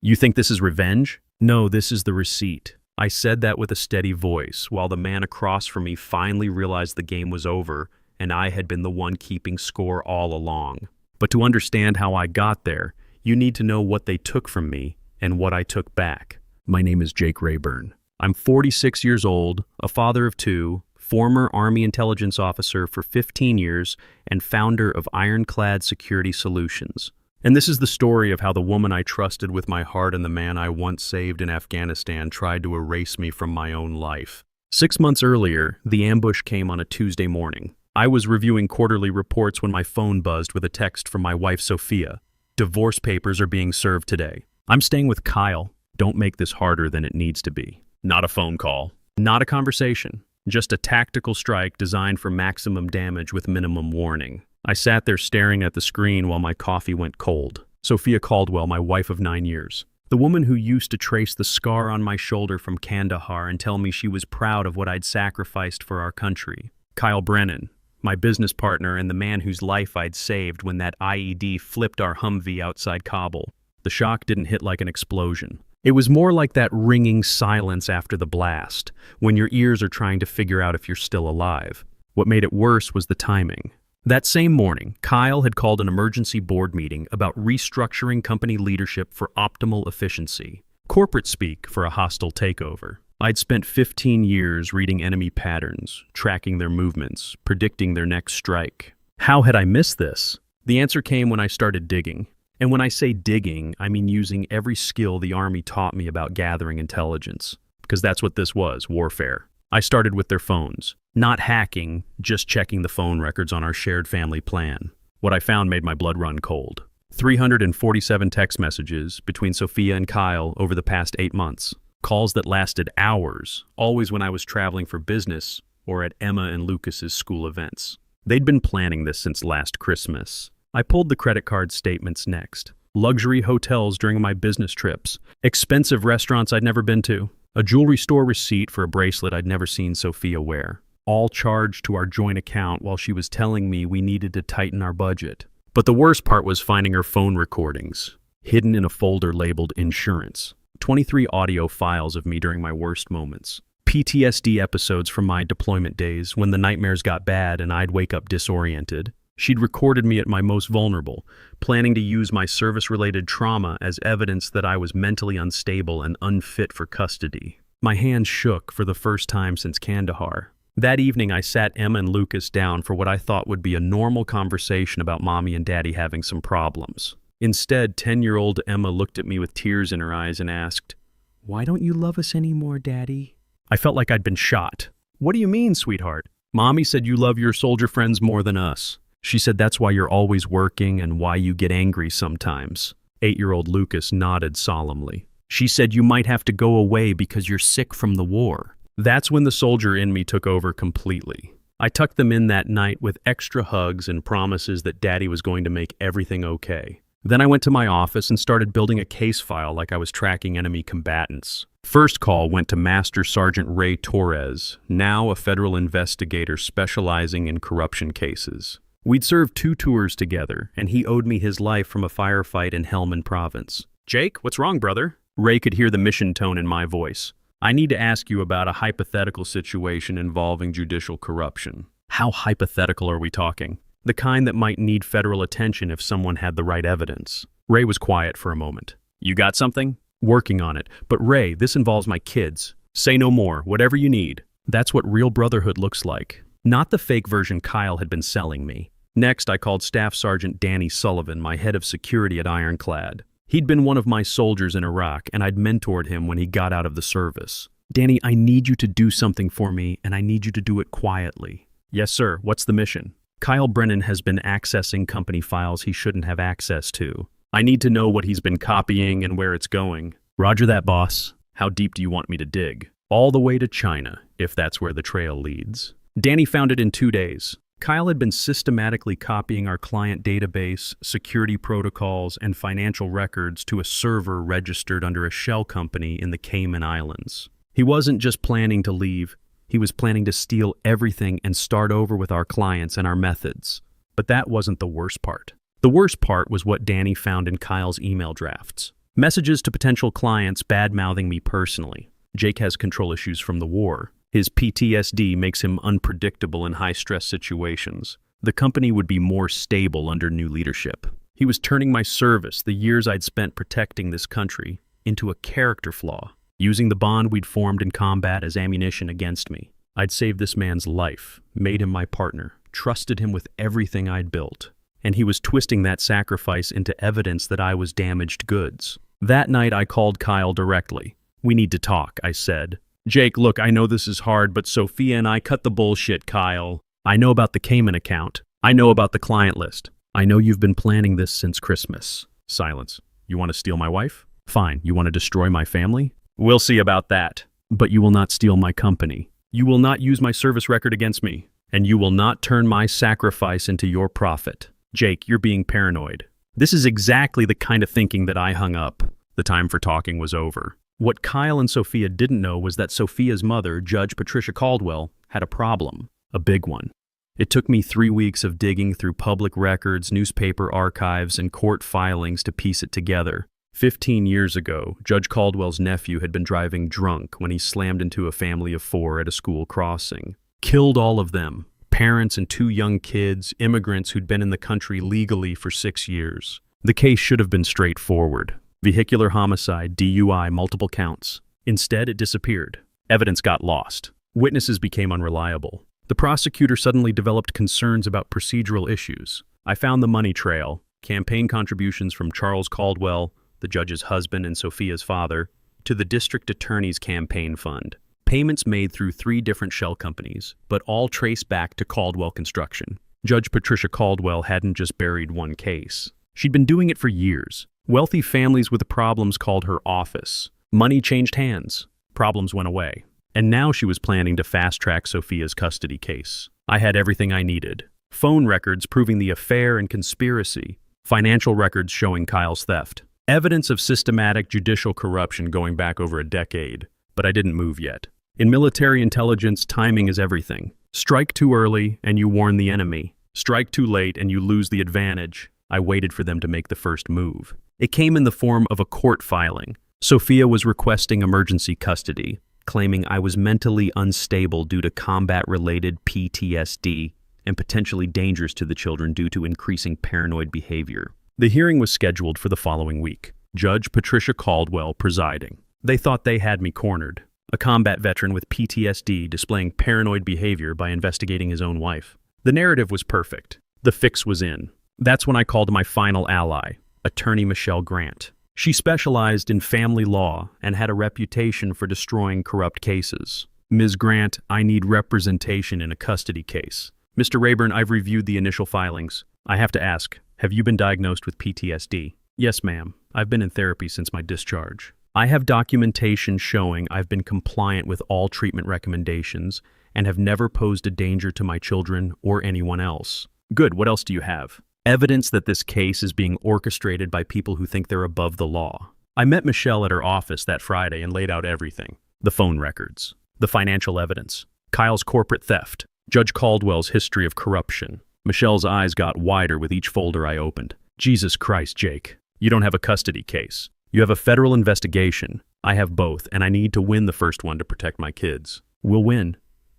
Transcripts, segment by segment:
You think this is revenge? No, this is the receipt. I said that with a steady voice, while the man across from me finally realized the game was over and I had been the one keeping score all along. But to understand how I got there, you need to know what they took from me and what I took back. My name is Jake Rayburn. I'm 46 years old, a father of two, former Army intelligence officer for 15 years, and founder of Ironclad Security Solutions. And this is the story of how the woman I trusted with my heart and the man I once saved in Afghanistan tried to erase me from my own life. 6 months earlier, the ambush came on a Tuesday morning. I was reviewing quarterly reports when my phone buzzed with a text from my wife, Sophia. Divorce papers are being served today. I'm staying with Kyle. Don't make this harder than it needs to be. Not a phone call. Not a conversation. Just a tactical strike designed for maximum damage with minimum warning. I sat there staring at the screen while my coffee went cold. Sophia Caldwell, my wife of 9 years. The woman who used to trace the scar on my shoulder from Kandahar and tell me she was proud of what I'd sacrificed for our country. Kyle Brennan, my business partner and the man whose life I'd saved when that IED flipped our Humvee outside Kabul. The shock didn't hit like an explosion. It was more like that ringing silence after the blast, when your ears are trying to figure out if you're still alive. What made it worse was the timing. That same morning, Kyle had called an emergency board meeting about restructuring company leadership for optimal efficiency. Corporate speak for a hostile takeover. I'd spent 15 years reading enemy patterns, tracking their movements, predicting their next strike. How had I missed this? The answer came when I started digging. And when I say digging, I mean using every skill the Army taught me about gathering intelligence. Because that's what this was, warfare. I started with their phones. Not hacking, just checking the phone records on our shared family plan. What I found made my blood run cold. 347 text messages between Sophia and Kyle over the past 8 months. Calls that lasted hours, always when I was traveling for business or at Emma and Lucas's school events. They'd been planning this since last Christmas. I pulled the credit card statements next. Luxury hotels during my business trips. Expensive restaurants I'd never been to. A jewelry store receipt for a bracelet I'd never seen Sophia wear. All charged to our joint account while she was telling me we needed to tighten our budget. But the worst part was finding her phone recordings, hidden in a folder labeled insurance. 23 audio files of me during my worst moments. PTSD episodes from my deployment days when the nightmares got bad and I'd wake up disoriented. She'd recorded me at my most vulnerable, planning to use my service-related trauma as evidence that I was mentally unstable and unfit for custody. My hands shook for the first time since Kandahar. That evening, I sat Emma and Lucas down for what I thought would be a normal conversation about Mommy and Daddy having some problems. Instead, 10-year-old Emma looked at me with tears in her eyes and asked, "Why don't you love us anymore, Daddy?" I felt like I'd been shot. "What do you mean, sweetheart?" "Mommy said you love your soldier friends more than us. She said that's why you're always working and why you get angry sometimes." 8-year-old Lucas nodded solemnly. "She said you might have to go away because you're sick from the war." That's when the soldier in me took over completely. I tucked them in that night with extra hugs and promises that Daddy was going to make everything okay. Then I went to my office and started building a case file like I was tracking enemy combatants. First call went to Master Sergeant Ray Torres, now a federal investigator specializing in corruption cases. We'd served 2 tours together, and he owed me his life from a firefight in Helmand Province. "Jake, what's wrong, brother?" Ray could hear the mission tone in my voice. "I need to ask you about a hypothetical situation involving judicial corruption." How hypothetical are we talking? The kind that might need federal attention if someone had the right evidence. Ray was quiet for a moment. "You got something?" "Working on it. But Ray, this involves my kids." "Say no more. Whatever you need." That's what real brotherhood looks like. Not the fake version Kyle had been selling me. Next, I called Staff Sergeant Danny Sullivan, my head of security at Ironclad. He'd been one of my soldiers in Iraq, and I'd mentored him when he got out of the service. "Danny, I need you to do something for me, and I need you to do it quietly." "Yes, sir. What's the mission?" "Kyle Brennan has been accessing company files he shouldn't have access to. I need to know what he's been copying and where it's going." "Roger that, boss." "How deep do you want me to dig?" "All the way to China, if that's where the trail leads." Danny found it in 2 days. Kyle had been systematically copying our client database, security protocols, and financial records to a server registered under a shell company in the Cayman Islands. He wasn't just planning to leave, he was planning to steal everything and start over with our clients and our methods. But that wasn't the worst part. The worst part was what Danny found in Kyle's email drafts. Messages to potential clients bad-mouthing me personally. Jake has control issues from the war. His PTSD makes him unpredictable in high-stress situations. The company would be more stable under new leadership. He was turning my service, the years I'd spent protecting this country, into a character flaw, using the bond we'd formed in combat as ammunition against me. I'd saved this man's life, made him my partner, trusted him with everything I'd built, and he was twisting that sacrifice into evidence that I was damaged goods. That night I called Kyle directly. "We need to talk," I said. "Jake, look, I know this is hard, but Sophia and I cut the bullshit, Kyle. I know about the Cayman account. I know about the client list. I know you've been planning this since Christmas." Silence. "You want to steal my wife? Fine. You want to destroy my family? We'll see about that. But you will not steal my company. You will not use my service record against me. And you will not turn my sacrifice into your profit. Jake, you're being paranoid." This is exactly the kind of thinking that I hung up. The time for talking was over. What Kyle and Sophia didn't know was that Sophia's mother, Judge Patricia Caldwell, had a problem. A big one. It took me 3 weeks of digging through public records, newspaper archives, and court filings to piece it together. 15 years ago, Judge Caldwell's nephew had been driving drunk when he slammed into a family of 4 at a school crossing. Killed all of them. Parents and 2 young kids, immigrants who'd been in the country legally for 6 years. The case should have been straightforward. Vehicular homicide, DUI, multiple counts. Instead, it disappeared. Evidence got lost. Witnesses became unreliable. The prosecutor suddenly developed concerns about procedural issues. I found the money trail, campaign contributions from Charles Caldwell, the judge's husband and Sophia's father, to the district attorney's campaign fund. Payments made through 3 different shell companies, but all traced back to Caldwell Construction. Judge Patricia Caldwell hadn't just buried one case. She'd been doing it for years. Wealthy families with problems called her office. Money changed hands. Problems went away. And now she was planning to fast-track Sophia's custody case. I had everything I needed. Phone records proving the affair and conspiracy. Financial records showing Kyle's theft. Evidence of systematic judicial corruption going back over a decade. But I didn't move yet. In military intelligence, timing is everything. Strike too early and you warn the enemy. Strike too late and you lose the advantage. I waited for them to make the first move. It came in the form of a court filing. Sophia was requesting emergency custody, claiming I was mentally unstable due to combat-related PTSD and potentially dangerous to the children due to increasing paranoid behavior. The hearing was scheduled for the following week. Judge Patricia Caldwell presiding. They thought they had me cornered. A combat veteran with PTSD displaying paranoid behavior by investigating his own wife. The narrative was perfect. The fix was in. That's when I called my final ally, Attorney Michelle Grant. She specialized in family law and had a reputation for destroying corrupt cases. "Ms. Grant, I need representation in a custody case. Mr. Rayburn, I've reviewed the initial filings. I have to ask, have you been diagnosed with PTSD? "Yes, ma'am. I've been in therapy since my discharge. I have documentation showing I've been compliant with all treatment recommendations and have never posed a danger to my children or anyone else." "Good. What else do you have?" "Evidence that this case is being orchestrated by people who think they're above the law." I met Michelle at her office that Friday and laid out everything. The phone records, the financial evidence, Kyle's corporate theft, Judge Caldwell's history of corruption. Michelle's eyes got wider with each folder I opened. "Jesus Christ, Jake. You don't have a custody case. You have a federal investigation. I have both, and I need to win the first one to protect my kids." "We'll win,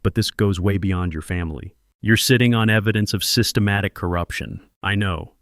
but this goes way beyond your family. You're sitting on evidence of systematic corruption." "I know.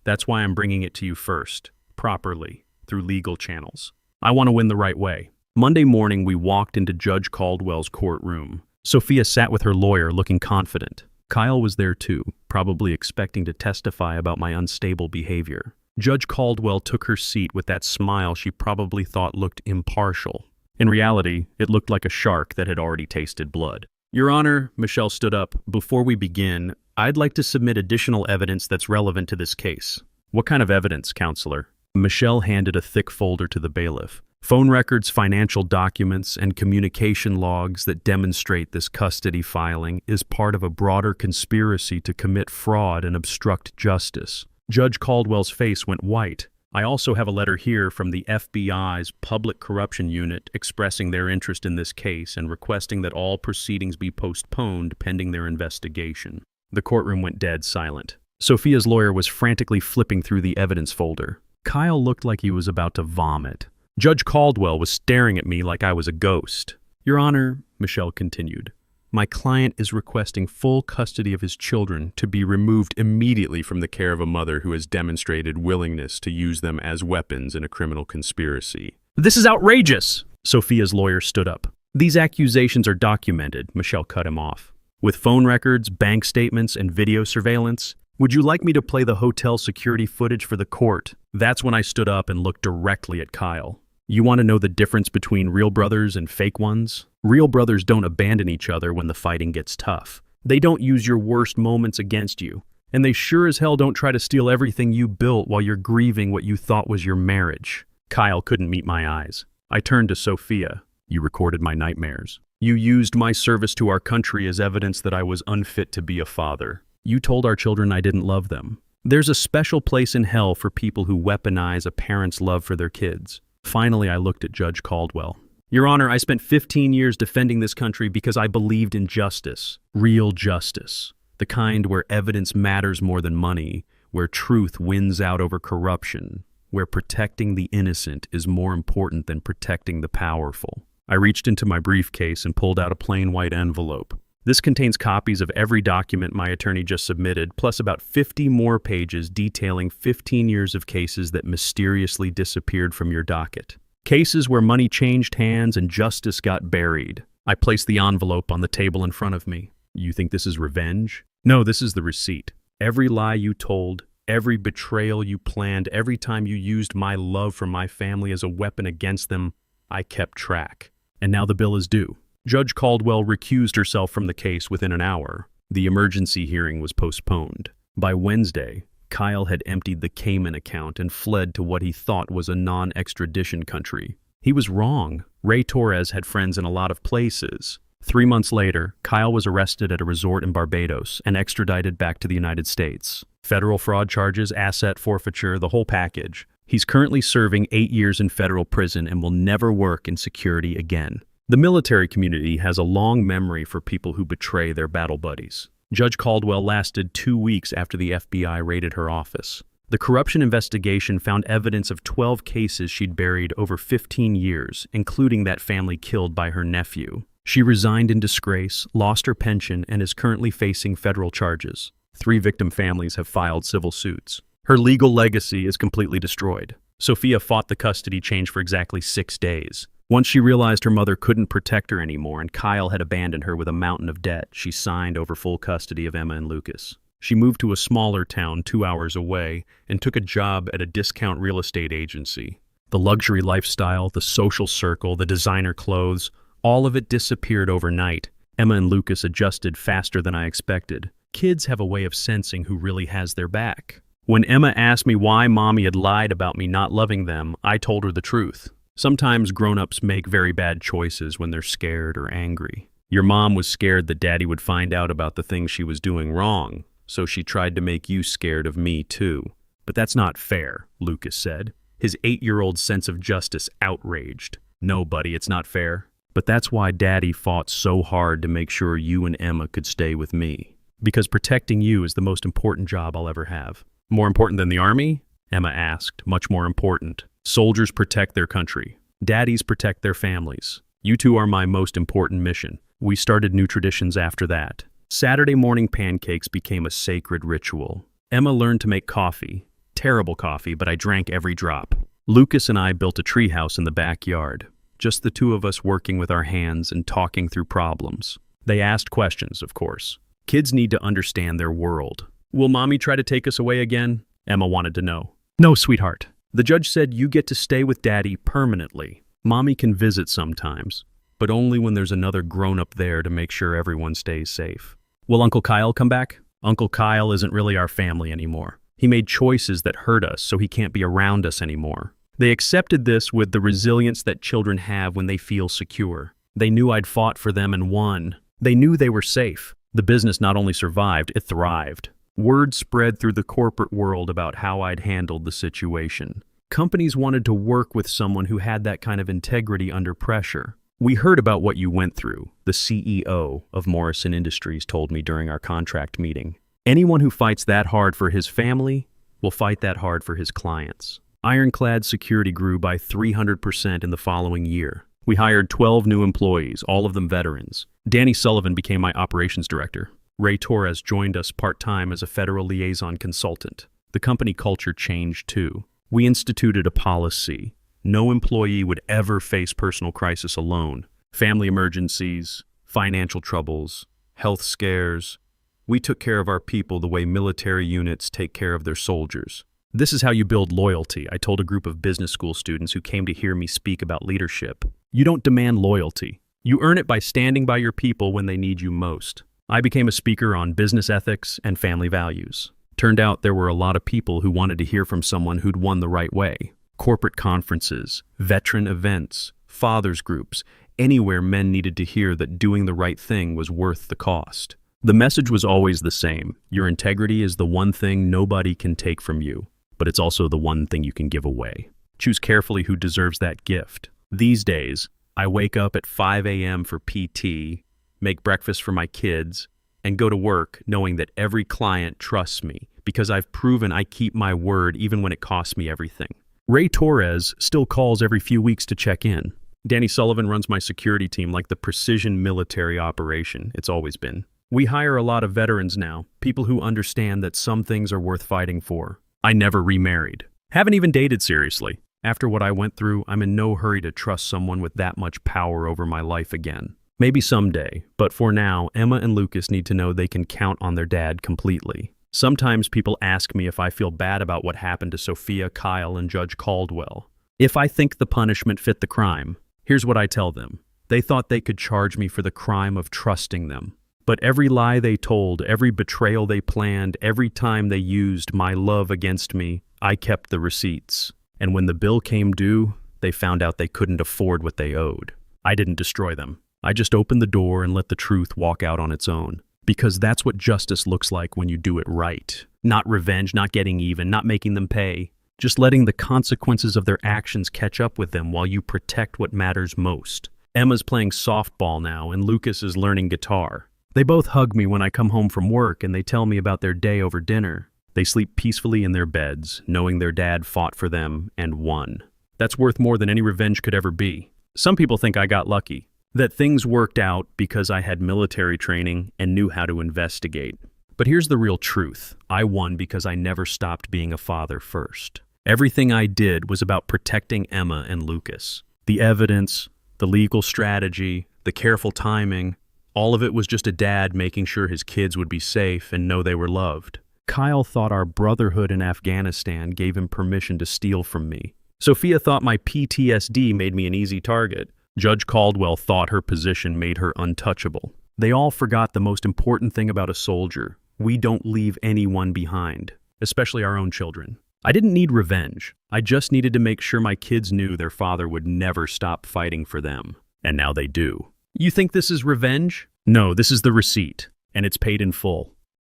That's why I'm bringing it to you first, properly, through legal channels. I want to win the right way." Monday morning, we walked into Judge Caldwell's courtroom. Sophia sat with her lawyer looking confident. Kyle was there too, probably expecting to testify about my unstable behavior. Judge Caldwell took her seat with that smile she probably thought looked impartial. In reality, it looked like a shark that had already tasted blood. "Your Honor," Michelle stood up, "before we begin, I'd like to submit additional evidence that's relevant to this case." "What kind of evidence, counselor?" Michelle handed a thick folder to the bailiff. "Phone records, financial documents, and communication logs that demonstrate this custody filing is part of a broader conspiracy to commit fraud and obstruct justice." Judge Caldwell's face went white. "I also have a letter here from the FBI's Public Corruption Unit expressing their interest in this case and requesting that all proceedings be postponed pending their investigation." The courtroom went dead silent. Sophia's lawyer was frantically flipping through the evidence folder. Kyle looked like he was about to vomit. Judge Caldwell was staring at me like I was a ghost. Your Honor, Michelle continued, my client is requesting full custody of his children to be removed immediately from the care of a mother who has demonstrated willingness to use them as weapons in a criminal conspiracy. This is outrageous! Sophia's lawyer stood up. These accusations are documented, Michelle cut him off. With phone records, bank statements, and video surveillance. Would you like me to play the hotel security footage for the court? That's when I stood up and looked directly at Kyle. You want to know the difference between real brothers and fake ones? Real brothers don't abandon each other when the fighting gets tough. They don't use your worst moments against you. And they sure as hell don't try to steal everything you built while you're grieving what you thought was your marriage. Kyle couldn't meet my eyes. I turned to Sophia. You recorded my nightmares. You used my service to our country as evidence that I was unfit to be a father. You told our children I didn't love them. There's a special place in hell for people who weaponize a parent's love for their kids. Finally, I looked at Judge Caldwell. Your Honor, I spent 15 years defending this country because I believed in justice. Real justice. The kind where evidence matters more than money, where truth wins out over corruption, where protecting the innocent is more important than protecting the powerful. I reached into my briefcase and pulled out a plain white envelope. This contains copies of every document my attorney just submitted, plus about 50 more pages detailing 15 years of cases that mysteriously disappeared from your docket. Cases where money changed hands and justice got buried. I placed the envelope on the table in front of me. You think this is revenge? No, this is the receipt. Every lie you told, every betrayal you planned, every time you used my love for my family as a weapon against them, I kept track. And now the bill is due. Judge Caldwell recused herself from the case within an hour. The emergency hearing was postponed. By Wednesday, Kyle had emptied the Cayman account and fled to what he thought was a non-extradition country. He was wrong. Ray Torres had friends in a lot of places. 3 months later, Kyle was arrested at a resort in Barbados and extradited back to the United States. Federal fraud charges, asset forfeiture, the whole package. He's currently serving 8 years in federal prison and will never work in security again. The military community has a long memory for people who betray their battle buddies. Judge Caldwell lasted 2 weeks after the FBI raided her office. The corruption investigation found evidence of 12 cases she'd buried over 15 years, including that family killed by her nephew. She resigned in disgrace, lost her pension, and is currently facing federal charges. 3 victim families have filed civil suits. Her legal legacy is completely destroyed. Sophia fought the custody change for exactly 6 days. Once she realized her mother couldn't protect her anymore and Kyle had abandoned her with a mountain of debt, she signed over full custody of Emma and Lucas. She moved to a smaller town 2 hours away and took a job at a discount real estate agency. The luxury lifestyle, the social circle, the designer clothes, all of it disappeared overnight. Emma and Lucas adjusted faster than I expected. Kids have a way of sensing who really has their back. When Emma asked me why Mommy had lied about me not loving them, I told her the truth. Sometimes grown-ups make very bad choices when they're scared or angry. Your mom was scared that Daddy would find out about the things she was doing wrong, so she tried to make you scared of me too. But that's not fair, Lucas said, his 8-year-old sense of justice outraged. No, buddy, it's not fair. But that's why Daddy fought so hard to make sure you and Emma could stay with me. Because protecting you is the most important job I'll ever have. More important than the army? Emma asked. Much more important. Soldiers protect their country. Daddies protect their families. You two are my most important mission. We started new traditions after that. Saturday morning pancakes became a sacred ritual. Emma learned to make coffee. Terrible coffee, but I drank every drop. Lucas and I built a treehouse in the backyard. Just the two of us working with our hands and talking through problems. They asked questions, of course. Kids need to understand their world. Will Mommy try to take us away again? Emma wanted to know. No, sweetheart. The judge said you get to stay with Daddy permanently. Mommy can visit sometimes, but only when there's another grown-up there to make sure everyone stays safe. Will Uncle Kyle come back? Uncle Kyle isn't really our family anymore. He made choices that hurt us, so he can't be around us anymore. They accepted this with the resilience that children have when they feel secure. They knew I'd fought for them and won. They knew they were safe. The business not only survived, it thrived. Word spread through the corporate world about how I'd handled the situation. Companies wanted to work with someone who had that kind of integrity under pressure. We heard about what you went through, the CEO of Morrison Industries told me during our contract meeting. Anyone who fights that hard for his family will fight that hard for his clients. Ironclad security grew by 300% in the following year. We hired 12 new employees, all of them veterans. Danny Sullivan became my operations director. Ray Torres joined us part-time as a federal liaison consultant. The company culture changed too. We instituted a policy. No employee would ever face personal crisis alone. Family emergencies, financial troubles, health scares. We took care of our people the way military units take care of their soldiers. This is how you build loyalty, I told a group of business school students who came to hear me speak about leadership. You don't demand loyalty. You earn it by standing by your people when they need you most. I became a speaker on business ethics and family values. Turned out there were a lot of people who wanted to hear from someone who'd won the right way. Corporate conferences, veteran events, fathers groups, anywhere men needed to hear that doing the right thing was worth the cost. The message was always the same. Your integrity is the one thing nobody can take from you, but it's also the one thing you can give away. Choose carefully who deserves that gift. These days, I wake up at 5 a.m. for PT, make breakfast for my kids, and go to work knowing that every client trusts me because I've proven I keep my word even when it costs me everything. Ray Torres still calls every few weeks to check in. Danny Sullivan runs my security team like the precision military operation it's always been. We hire a lot of veterans now, people who understand that some things are worth fighting for. I never remarried. Haven't even dated seriously. After what I went through, I'm in no hurry to trust someone with that much power over my life again. Maybe someday, but for now, Emma and Lucas need to know they can count on their dad completely. Sometimes people ask me if I feel bad about what happened to Sophia, Kyle, and Judge Caldwell. If I think the punishment fit the crime, here's what I tell them. They thought they could charge me for the crime of trusting them. But every lie they told, every betrayal they planned, every time they used my love against me, I kept the receipts. And when the bill came due, they found out they couldn't afford what they owed. I didn't destroy them. I just opened the door and let the truth walk out on its own. Because that's what justice looks like when you do it right. Not revenge, not getting even, not making them pay. Just letting the consequences of their actions catch up with them while you protect what matters most. Emma's playing softball now, and Lucas is learning guitar. They both hug me when I come home from work, and they tell me about their day over dinner. They sleep peacefully in their beds, knowing their dad fought for them and won. That's worth more than any revenge could ever be. Some people think I got lucky, that things worked out because I had military training and knew how to investigate. But here's the real truth. I won because I never stopped being a father first. Everything I did was about protecting Emma and Lucas. The evidence, the legal strategy, the careful timing, all of it was just a dad making sure his kids would be safe and know they were loved. Kyle thought our brotherhood in Afghanistan gave him permission to steal from me. Sophia thought my PTSD made me an easy target. Judge Caldwell thought her position made her untouchable. They all forgot the most important thing about a soldier. We don't leave anyone behind, especially our own children. I didn't need revenge. I just needed to make sure my kids knew their father would never stop fighting for them. And now they do. You think this is revenge? No, this is the receipt, and it's paid in full.